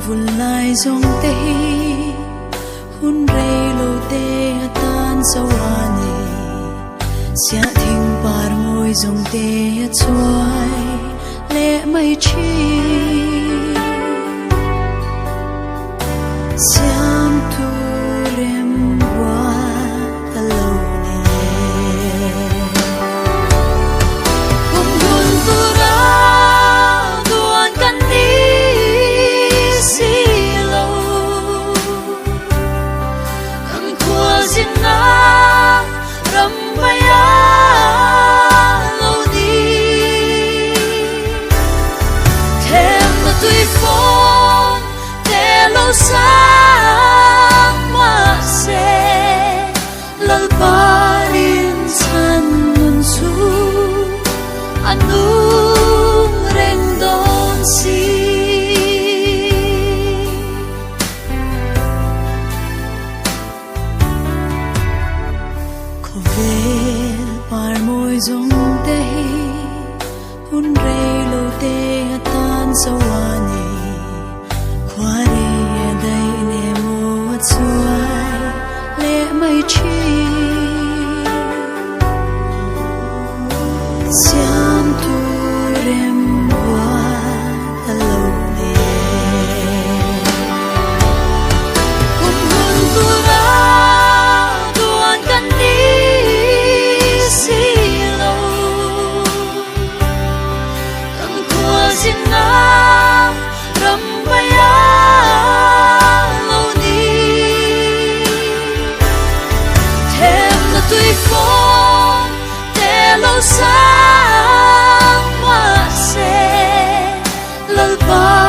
vun lai zong te hi hun rei lo te tan sawane sia thing par ngoi zong te chuai le mai chi siam tu rem wa talo ne hum hun tu ra duan kan ni si lo ang khua sin na ram baya lo di thêm một tuổi phone te lo sang ma se lal parin san nun su anung reng don si ko vel par moi zong te hi hun rei lo te tan sawane khware dai ne mo chuai le mai chi siam tu rem wa talo ne hum hun tu ra duan kan ni si lo ang khua sin na ram baya lo ni thêm là tuổi phone te lo sang ma se lal ba